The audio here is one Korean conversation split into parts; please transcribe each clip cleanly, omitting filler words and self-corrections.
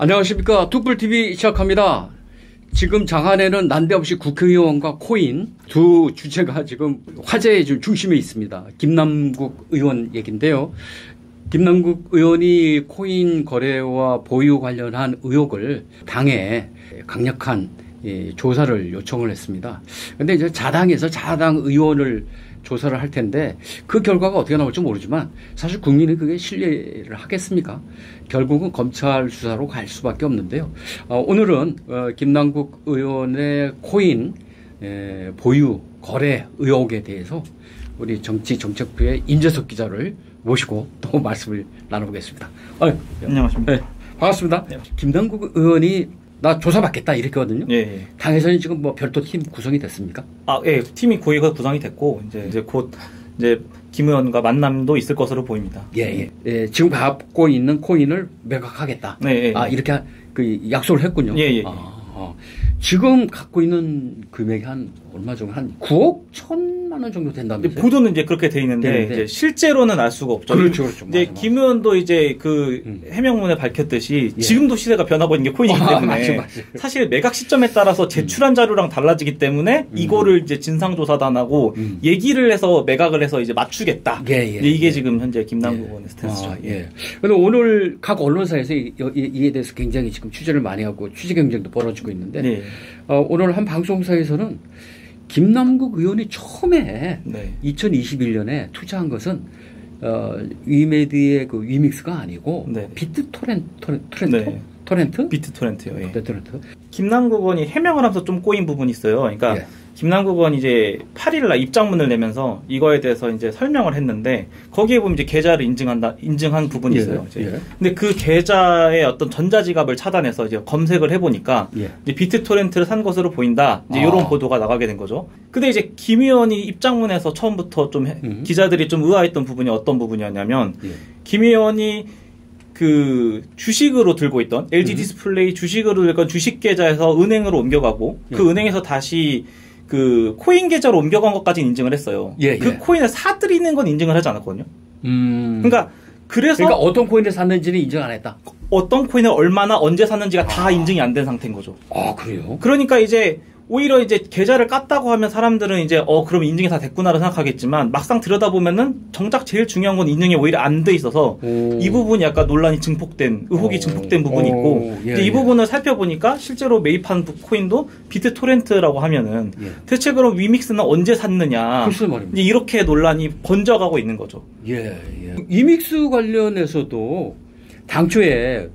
안녕하십니까. 툭불TV 시작합니다. 지금 장안에는 난데없이 국회의원과 코인 두 주체가 지금 화제의 중심에 있습니다. 김남국 의원 얘기인데요. 김남국 의원이 코인 거래와 보유 관련한 의혹을 당에 강력한 조사를 요청을 했습니다. 그런데 이제 자당에서 자당 의원을 조사를 할 텐데 그 결과가 어떻게 나올지 모르지만 사실 국민이 그게 신뢰를 하겠습니까? 결국은 검찰 수사로 갈 수밖에 없는데요. 오늘은 김남국 의원의 코인 보유 거래 의혹에 대해서 우리 정치정책부의 임재석 기자를 모시고 또 말씀을 나눠보겠습니다. 안녕하십니까. 네, 반갑습니다. 네. 김남국 의원이 나 조사받겠다 이랬거든요. 예. 당에서는 지금 뭐 별도 팀 구성이 됐습니까? 예. 팀이 거의 구성이 됐고 이제 곧 김 의원과 만남도 있을 것으로 보입니다. 예. 지금 갖고 있는 코인을 매각하겠다. 네. 이렇게 약속을 했군요. 예. 지금 갖고 있는 금액이 한 얼마 정도 한 9억 1천만 원 정도 된다면서요? 보도는 이제 그렇게 돼 있는데 이제 실제로는 알 수가 없죠. 그렇죠. 이제 맞아. 김 의원도 이제 해명문에 밝혔듯이 지금도 시대가 변화버린 게 코인이기 때문에 맞아. 사실 매각 시점에 따라서 제출한 자료랑 달라지기 때문에 이거를 이제 진상조사단하고 얘기를 해서 매각을 해서 이제 맞추겠다. 이게 지금 현재 김남국 의원의 스탠스죠. 그런데 오늘 각 언론사에서 이에 대해서 굉장히 지금 취재를 많이 하고 취재 경쟁도 벌어지고 있는데 오늘 한 방송사에서는 김남국 의원이 처음에 2021년에 투자한 것은 위메드의 그 위믹스가 아니고 비트토렌트? 비트토렌트요. 김남국 의원이 해명을 하면서 좀 꼬인 부분이 있어요. 그러니까 김남국 의원이 이제 8일날 입장문을 내면서 이거에 대해서 이제 설명을 했는데 거기에 보면 이제 계좌를 인증한 부분이 있어요. 근데 그 계좌의 어떤 전자지갑을 차단해서 이제 검색을 해보니까 이제 비트토렌트를 산 것으로 보인다. 이제 이런 보도가 나가게 된 거죠. 근데 이제 김 의원이 입장문에서 처음부터 좀 기자들이 좀 의아했던 부분이 어떤 부분이었냐면 김 의원이 그 주식으로 들고 있던 LG 디스플레이 주식으로 들고 있던 주식 계좌에서 은행으로 옮겨가고 그 은행에서 다시 그 코인 계좌로 옮겨간 것까지 인증을 했어요. 그 코인을 사들이는 건 인증을 하지 않았거든요. 그러니까 어떤 코인을 샀는지는 인증 안 했다. 어떤 코인을 얼마나 언제 샀는지가 다 인증이 안 된 상태인 거죠. 그래요? 그러니까 이제 오히려 이제 계좌를 깠다고 하면 사람들은 이제 그럼 인증이 다 됐구나를 생각하겠지만 막상 들여다보면은 정작 제일 중요한 건 인증이 오히려 안 돼 있어서 이 부분이 약간 논란이 의혹이 증폭된 부분이 있고 이 부분을 살펴보니까 실제로 매입한 코인도 비트토렌트라고 하면은 대체 그럼 위믹스는 언제 샀느냐 이제 이렇게 논란이 번져가고 있는 거죠. 위믹스 관련해서도 당초에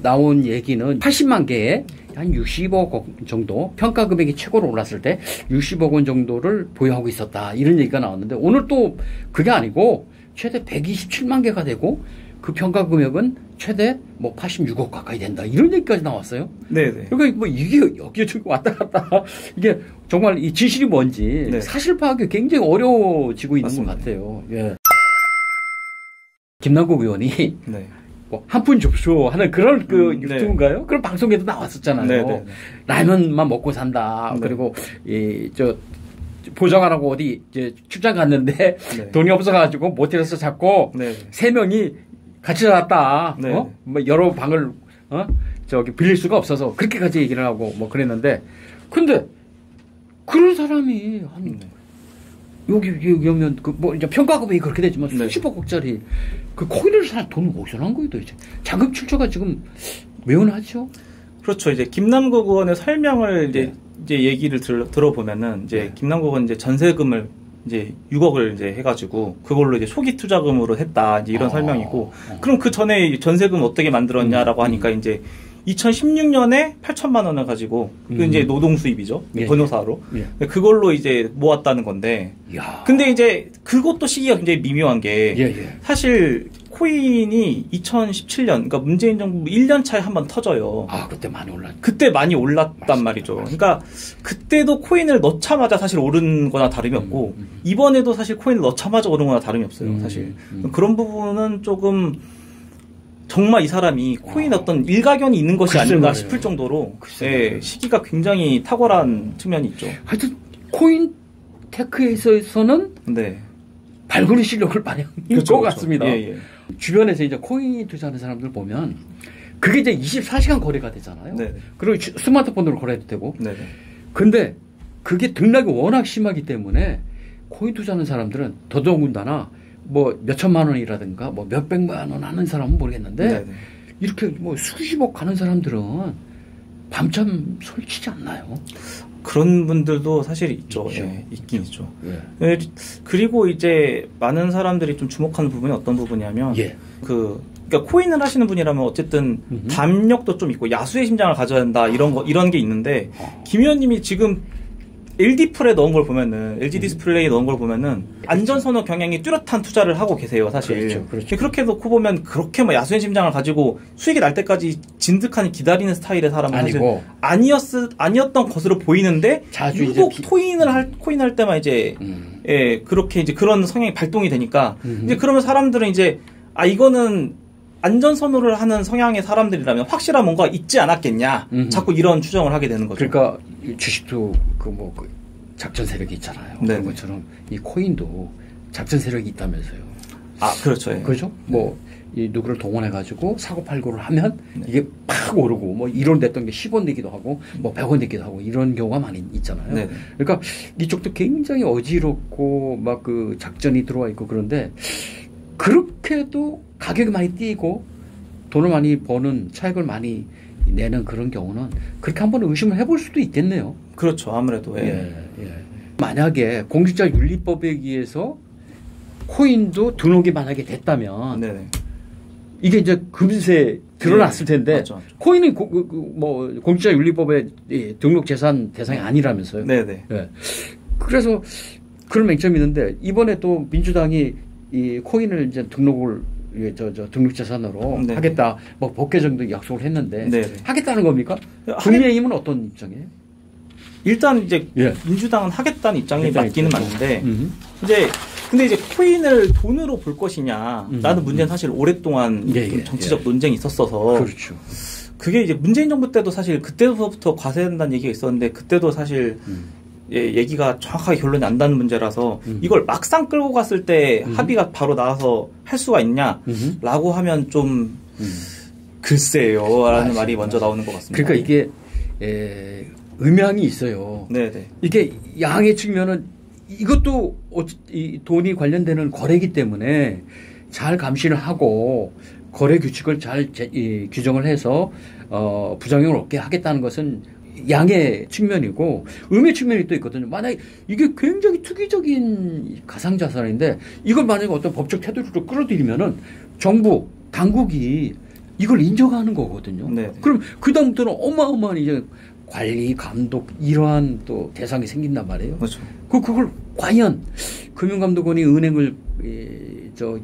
나온 얘기는 80만 개에 한 60억 원 정도 평가 금액이 최고로 올랐을 때 60억 원 정도를 보유하고 있었다 이런 얘기가 나왔는데 오늘 또 그게 아니고 최대 127만 개가 되고 그 평가 금액은 최대 86억 가까이 된다 이런 얘기까지 나왔어요. 그러니까 이게 여기저기 왔다 갔다 이게 정말 이 진실이 뭔지 사실 파악이 굉장히 어려워지고 있는 것 같아요. 김남국 의원이 한 푼 줍쇼 하는 그런 유튜브인가요? 그런 방송에도 나왔었잖아요. 라면만 먹고 산다. 그리고 보정 안 하고 어디 이제 출장 갔는데 돈이 없어가지고 모텔에서 잡고 세 명이 같이 살았다. 뭐 여러 방을 빌릴 수가 없어서 그렇게까지 얘기를 하고 뭐 그랬는데 근데 그런 사람이 여기 오면 이제 평가 금액이 그렇게 되지만 수십억짜리 그 코인을 살 돈을 어디서 난 거예요 도대체? 자금 출처가 지금 매운하죠? 그렇죠. 이제 김남국 의원의 설명을 이제 얘기를 들어보면은 이제 김남국 의원 이제 전세금을 이제 6억을 이제 해가지고 그걸로 이제 초기 투자금으로 했다 이제 이런 설명이고 그럼 그 전에 전세금 어떻게 만들었냐라고 하니까 이제 2016년에 8천만 원을 가지고 그 이제 노동 수입이죠. 변호사로. 그걸로 이제 모았다는 건데. 근데 이제 그것도 시기가 굉장히 미묘한 게 사실 코인이 2017년 그러니까 문재인 정부 1년 차에 한번 터져요. 그때 많이 올랐죠. 그때 많이 올랐단 말이죠. 그러니까 그때도 코인을 넣자마자 사실 오른 거나 다름이 없고 이번에도 사실 코인을 넣자마자 오른 거나 다름이 없어요. 사실. 그런 부분은 조금 정말 이 사람이 코인 어떤 일가견이 있는 것이 아닌가 싶을 정도로 시기가 굉장히 탁월한 측면이 있죠. 하여튼 코인 테크에서는 발굴의 실력을 발휘한 것 같습니다. 주변에서 이제 코인 투자하는 사람들 보면 그게 이제 24시간 거래가 되잖아요. 네네. 그리고 스마트폰으로 거래도 되고. 네네. 근데 그게 등락이 워낙 심하기 때문에 코인 투자하는 사람들은 더더군다나 뭐 몇천만 원이라든가 뭐 몇백만 원 하는 사람은 모르겠는데 네네. 이렇게 뭐 수십억 가는 사람들은 밤잠 설치지 않나요? 그런 분들도 사실 있죠. 있죠. 예, 있긴 있죠. 예. 예, 그리고 이제 많은 사람들이 좀 주목하는 부분이 어떤 부분이냐면 예. 그러니까 코인을 하시는 분이라면 어쨌든 담력도 좀 있고 야수의 심장을 가져야 한다 이런 게 있는데 김 의원님이 지금 LD풀에 넣은 걸 보면은 LG 디스플레이에 넣은 걸 보면은 안전선호 경향이 뚜렷한 투자를 하고 계세요, 사실. 그렇죠, 그렇죠. 그렇게 놓고 보면 그렇게 뭐 야수의 심장을 가지고 수익이 날 때까지 진득하니 기다리는 스타일의 사람은 아니고. 사실 아니었던 것으로 보이는데 자주 유독 이제 코인 할 때만 이제 예, 그렇게 이제 그런 성향이 발동이 되니까 이제 그러면 사람들은 이제 이거는 안전 선호를 하는 성향의 사람들이라면 확실한 뭔가 있지 않았겠냐. 자꾸 이런 추정을 하게 되는 거죠. 그러니까 주식도 그 작전 세력이 있잖아요. 네. 그런 것처럼 이 코인도 작전 세력이 있다면서요. 그렇죠. 예. 그렇죠? 이 누구를 동원해 가지고 사고 팔고를 하면 이게 팍 오르고 뭐 1원 됐던 게 10원 되기도 하고 뭐 100원 되기도 하고 이런 경우가 많이 있잖아요. 네. 그러니까 이쪽도 굉장히 어지럽고 막 그 작전이 들어와 있고 그런데 그렇게도 가격이 많이 뛰고 돈을 많이 버는 차익을 많이 내는 그런 경우는 그렇게 한번 의심을 해볼 수도 있겠네요. 그렇죠. 아무래도. 예. 만약에 공직자윤리법에 의해서 코인도 등록이 만약에 됐다면 네네. 이게 이제 금세 드러났을 텐데 맞죠. 코인은 공직자윤리법에 등록 재산 대상이 아니라면서요. 네네. 예. 그래서 그런 맹점이 있는데 이번에 또 민주당이 이 코인을 이제 등록을 등록 재산으로 네. 하겠다. 뭐 법개 정도 약속을 했는데 네. 하겠다는 겁니까? 국민의힘은 어떤 입장이에요? 일단 이제 예. 민주당은 하겠다는 입장이 맞기는 맞는데 이제 근데 이제 코인을 돈으로 볼 것이냐 라는 문제는 사실 오랫동안 좀 정치적 논쟁이 있었어서 그렇죠. 그게 이제 문재인 정부 때도 사실 그때부터 과세된다는 얘기가 있었는데 그때도 사실 얘기가 정확하게 결론이 안 나는 문제라서 이걸 막상 끌고 갔을 때 합의가 바로 나와서 할 수가 있냐라고 하면 좀 글쎄요라는 말이 먼저 나오는 것 같습니다. 그러니까 이게 음향이 있어요. 네네. 이게 양의 측면은 이것도 이 돈이 관련되는 거래이기 때문에 잘 감시를 하고 거래 규칙을 잘 규정을 해서 부작용을 없게 하겠다는 것은 양의 측면이고 음의 측면이 또 있거든요. 만약에 이게 굉장히 투기적인 가상자산인데 이걸 만약에 어떤 법적 테두리로 끌어들이면은 정부, 당국이 이걸 인정하는 거거든요. 네. 그럼 그다음부터는 어마어마한 이제 관리, 감독 이러한 또 대상이 생긴단 말이에요. 그렇죠. 그걸 과연 금융감독원이 은행을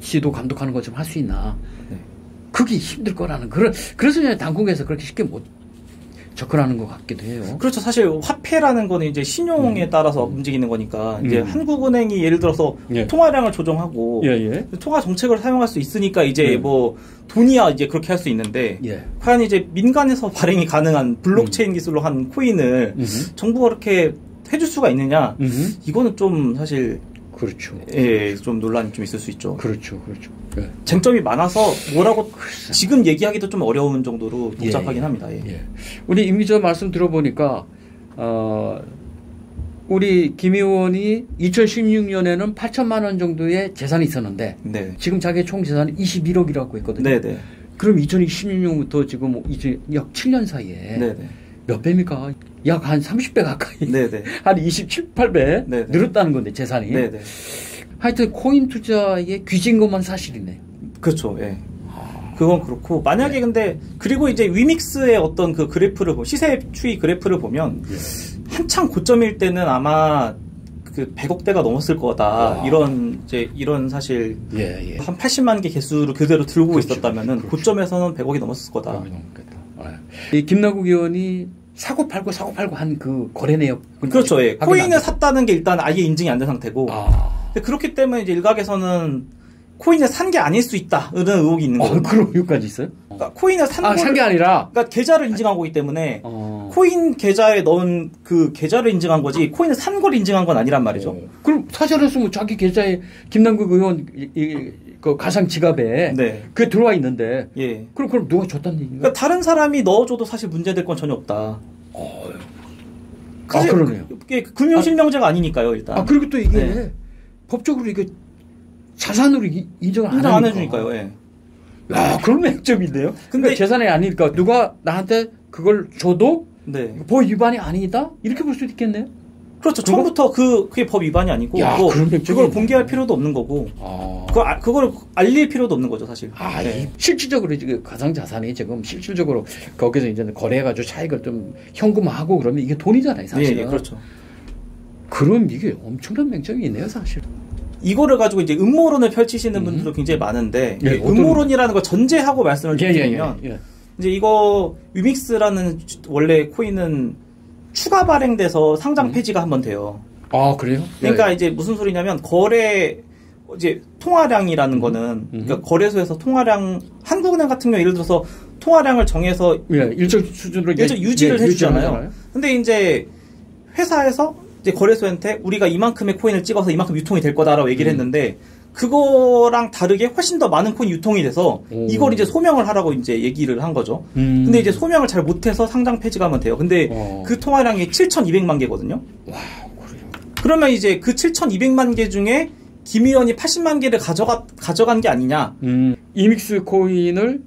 지도 감독하는 것처럼 할 수 있나? 네. 그게 힘들 거라는 그래서 그냥 당국에서 그렇게 쉽게 못 접근하는 것 같기도 해요. 그렇죠. 사실 화폐라는 거는 이제 신용에 따라서 움직이는 거니까 이제 한국은행이 예를 들어서 통화량을 조정하고 통화 정책을 사용할 수 있으니까 이제 뭐 돈이야 이제 그렇게 할 수 있는데 과연 이제 민간에서 발행이 가능한 블록체인 기술로 한 코인을 정부가 그렇게 해줄 수가 있느냐? 이거는 좀 사실 그렇죠. 예, 좀 논란이 좀 있을 수 있죠. 그렇죠. 예. 쟁점이 많아서 뭐라고 지금 얘기하기도 좀 어려운 정도로 복잡하긴 합니다. 우리 임 기자 말씀 들어보니까 우리 김 의원이 2016년에는 8천만 원 정도의 재산이 있었는데 지금 자기의 총 재산이 21억이라고 했거든요. 네네. 그럼 2016년부터 지금 이제 약 7년 사이에 몇 배입니까? 약 한 30배 가까이. 한 27, 8배 늘었다는 건데 재산이. 하여튼 코인 투자에 귀진 것만 사실이네. 그렇죠. 예. 그건 그렇고 만약에 근데 그리고 이제 위믹스의 어떤 그 그래프를 시세 추이 그래프를 보면 한창 고점일 때는 아마 그 100억대가 넘었을 거다. 이런 사실 한 80만 개 개수를 그대로 들고 있었다면은 고점에서는 100억이 넘었을 거다. 이 김남국 의원이 사고 팔고 한 그 거래 내역. 그렇죠. 예. 코인을 샀다는 게 일단 아예 인증이 안 된 상태고. 그렇기 때문에 이제 일각에서는 코인을 산 게 아닐 수 있다. 이런 의혹이 있는 거죠. 그런 의혹까지 있어요? 그러니까 코인을 산 게 아니라. 그러니까 계좌를 인증하고 있기 때문에 코인 계좌에 넣은 그 계좌를 인증한 거지 코인을 산 걸 인증한 건 아니란 말이죠. 그럼 사실은 자기 계좌에 김남국 의원 그 가상 지갑에 네. 그게 들어와 있는데 예. 그럼 누가 줬다는 얘기인가? 그러니까 다른 사람이 넣어줘도 사실 문제될 건 전혀 없다. 그러네요. 그게 금융실명제가 아니니까요, 일단. 그리고 또 이게 법적으로 이게 자산으로 인정을 안 인정 안 하니까. 해주니까요. 예. 야, 그런 맥점인데요. 근데 그러니까 재산이 아니니까 누가 나한테 그걸 줘도 네. 법 위반이 아니다? 이렇게 볼 수도 있겠네요. 그렇죠. 처음부터 그게 법 위반이 아니고 그걸 공개할 필요도 없는 거고 그걸 알릴 필요도 없는 거죠, 사실. 네. 실질적으로 지금 가상자산이 지금 실질적으로 거기서 이제 거래해가지고 차익을 좀 현금화하고 그러면 이게 돈이잖아요, 사실은. 네, 그렇죠. 그럼 이게 엄청난 맹점이 있네요, 사실. 이거를 가지고 이제 음모론을 펼치시는 분들도 굉장히 많은데 음모론이라는 걸 전제하고 말씀을 드리면 이제 이거 위믹스라는 원래 코인은 추가 발행돼서 상장 폐지가 한번 돼요. 그래요? 그러니까 이제 무슨 소리냐면 거래 이제 통화량이라는 거는 그러니까 거래소에서 통화량 한국은행 같은 경우 예를 들어서 통화량을 정해서 일정 수준으로 유지를 해주잖아요. 근데 이제 회사에서 이제 거래소한테 우리가 이만큼의 코인을 찍어서 이만큼 유통이 될 거다라고 얘기를 했는데 그거랑 다르게 훨씬 더 많은 코인 유통이 돼서 이걸 이제 소명을 하라고 이제 얘기를 한 거죠. 근데 이제 소명을 잘 못해서 상장 폐지가 하면 돼요. 근데 그 통화량이 7,200만 개거든요. 와, 그래요. 그러면 이제 그 7,200만 개 중에 김 의원이 80만 개를 가져간 게 아니냐. 이믹스 코인을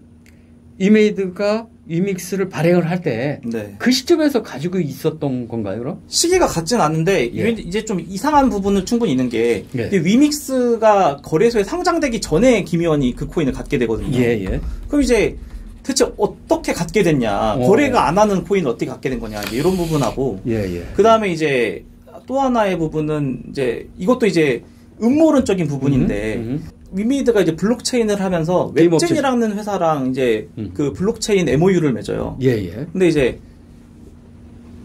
이메이드가 위믹스를 발행을 할 때 그 시점에서 가지고 있었던 건가요, 그럼? 시기가 같진 않은데 이제 좀 이상한 부분은 충분히 있는 게 위믹스가 거래소에 상장되기 전에 김 의원이 그 코인을 갖게 되거든요. 그럼 이제 대체 어떻게 갖게 됐냐? 거래가 안 하는 코인을 어떻게 갖게 된 거냐? 이런 부분하고 그 다음에 이제 또 하나의 부분은 이제 이것도 이제 음모론적인 부분인데. 위미드가 이제 블록체인을 하면서 웹젠이라는 회사랑 이제 그 블록체인 MOU를 맺어요. 근데 이제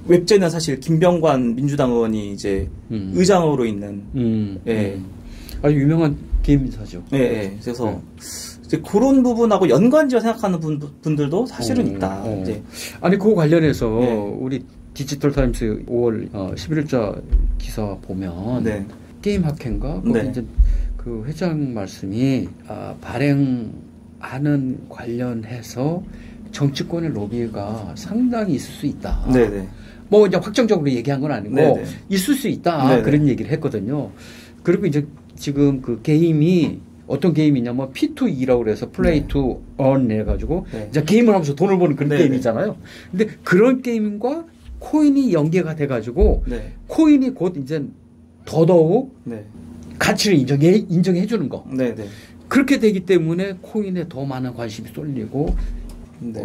웹젠은 사실 김병관 민주당 의원이 이제 의장으로 있는 아주 유명한 게임사죠. 그래서 이제 그런 부분하고 연관지어 생각하는 분들도 사실은 있다. 이제 아니 그거 관련해서 우리 디지털 타임스 5월 11일자 기사 보면 게임 학회인가 거기 이제 그 회장 말씀이 발행하는 관련해서 정치권의 로비가 상당히 있을 수 있다. 뭐 이제 확정적으로 얘기한 건 아니고 있을 수 있다. 그런 얘기를 했거든요. 그리고 이제 지금 그 게임이 어떤 게임이냐면 P2E라고 그래서 플레이 투 earn 해가지고 이제 게임을 하면서 돈을 버는 그런 게임이잖아요. 근데 그런 게임과 코인이 연계가 돼가지고 코인이 곧 이제 더더욱 가치를 인정해 주는 거. 그렇게 되기 때문에 코인에 더 많은 관심이 쏠리고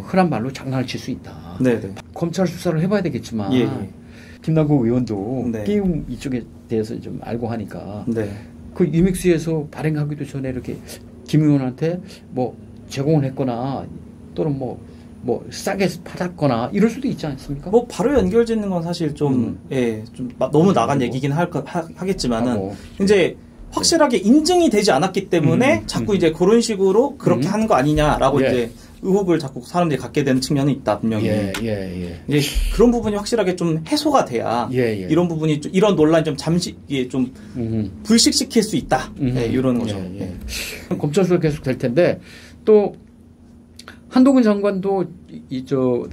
흔한 말로 장난을 칠 수 있다. 검찰 수사를 해봐야 되겠지만 김남국 의원도 게임 이쪽에 대해서 좀 알고 하니까 그 유믹스에서 발행하기도 전에 이렇게 김 의원한테 뭐 제공을 했거나 또는 뭐 싸게 팔았거나 이럴 수도 있지 않습니까? 뭐 바로 연결짓는 건 사실 좀 좀 너무 나간 얘기긴 하겠지만은 이제 확실하게 인증이 되지 않았기 때문에 자꾸 이제 그런 식으로 그렇게 하는 거 아니냐라고 이제 의혹을 자꾸 사람들이 갖게 되는 측면은 있다 분명히. 이제 그런 부분이 확실하게 좀 해소가 돼야 이런 부분이 이런 논란이 좀 잠시 좀 불식시킬 수 있다. 이런 거죠. 검찰 수사 계속 될 텐데 또. 한동훈 장관도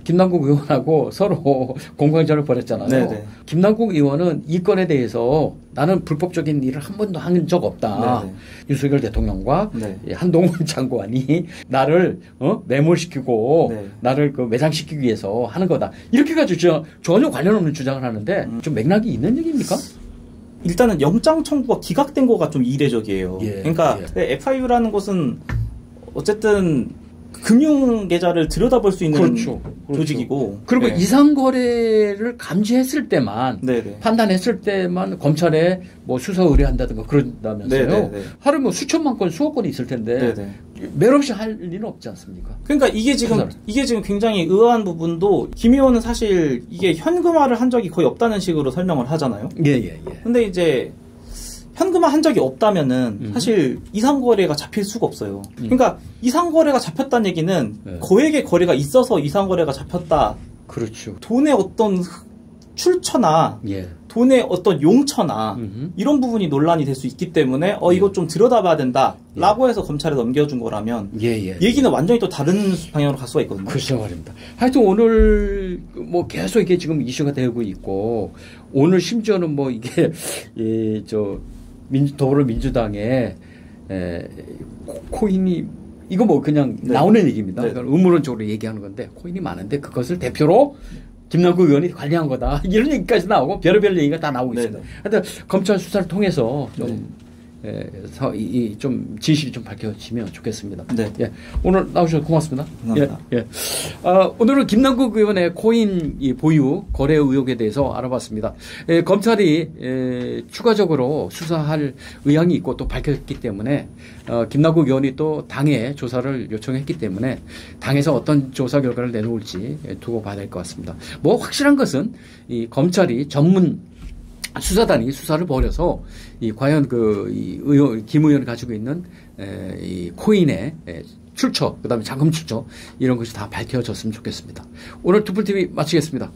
김남국 의원하고 서로 공방전을 벌였잖아요. 김남국 의원은 이 건에 대해서 나는 불법적인 일을 한 번도 한 적 없다. 윤석열 대통령과 한동훈 장관이 나를 매몰시키고 나를 그 매장시키기 위해서 하는 거다. 이렇게 가지고 전혀 관련 없는 주장을 하는데 좀 맥락이 있는 얘기입니까? 일단은 영장 청구가 기각된 거가 좀 이례적이에요. 그러니까 FIU라는 곳은 어쨌든 금융 계좌를 들여다볼 수 있는 조직이고 그리고 이상 거래를 감지했을 때만 판단했을 때만 검찰에 뭐 수사 의뢰한다든가 그런다면서요. 하루 뭐 수천만 건 수억 건이 있을 텐데 매없이 할 리는 없지 않습니까? 그러니까 이게 지금 굉장히 의아한 부분도 김 의원은 사실 이게 현금화를 한 적이 거의 없다는 식으로 설명을 하잖아요. 근데 이제 현금화 한 적이 없다면은 사실 이상거래가 잡힐 수가 없어요. 그러니까 이상거래가 잡혔다는 얘기는 거액의 거래가 있어서 이상거래가 잡혔다. 그렇죠. 돈의 어떤 출처나 예. 돈의 어떤 용처나 이런 부분이 논란이 될 수 있기 때문에 이거 좀 들여다봐야 된다라고 해서 검찰에 넘겨준 거라면 얘기는 완전히 또 다른 방향으로 갈 수가 있거든요. 그렇죠 말입니다. 하여튼 오늘 뭐 계속 이게 지금 이슈가 되고 있고 오늘 심지어는 뭐 이게 더불어민주당의 코인이 이거 뭐 그냥 나오는 얘기입니다. 그러니까 음모론적으로 얘기하는 건데 코인이 많은데 그것을 대표로 김남국 의원이 관리한 거다. 이런 얘기까지 나오고 별의별 얘기가 다 나오고 있습니다. 하여튼 검찰 수사를 통해서 좀 진실이 좀 밝혀지면 좋겠습니다. 네. 예. 오늘 나오셔서 고맙습니다. 감사합니다. 예. 오늘은 김남국 의원의 코인 보유 거래 의혹에 대해서 알아봤습니다. 검찰이 추가적으로 수사할 의향이 있고 또 밝혔기 때문에 김남국 의원이 또 당에 조사를 요청했기 때문에 당에서 어떤 조사 결과를 내놓을지 두고 봐야 될 것 같습니다. 뭐 확실한 것은 이 검찰이 전문 수사단이 수사를 벌여서 과연 김 의원이 가지고 있는 이 코인의 출처, 그다음에 자금 출처 이런 것이 다 밝혀졌으면 좋겠습니다. 오늘 투풀TV 마치겠습니다.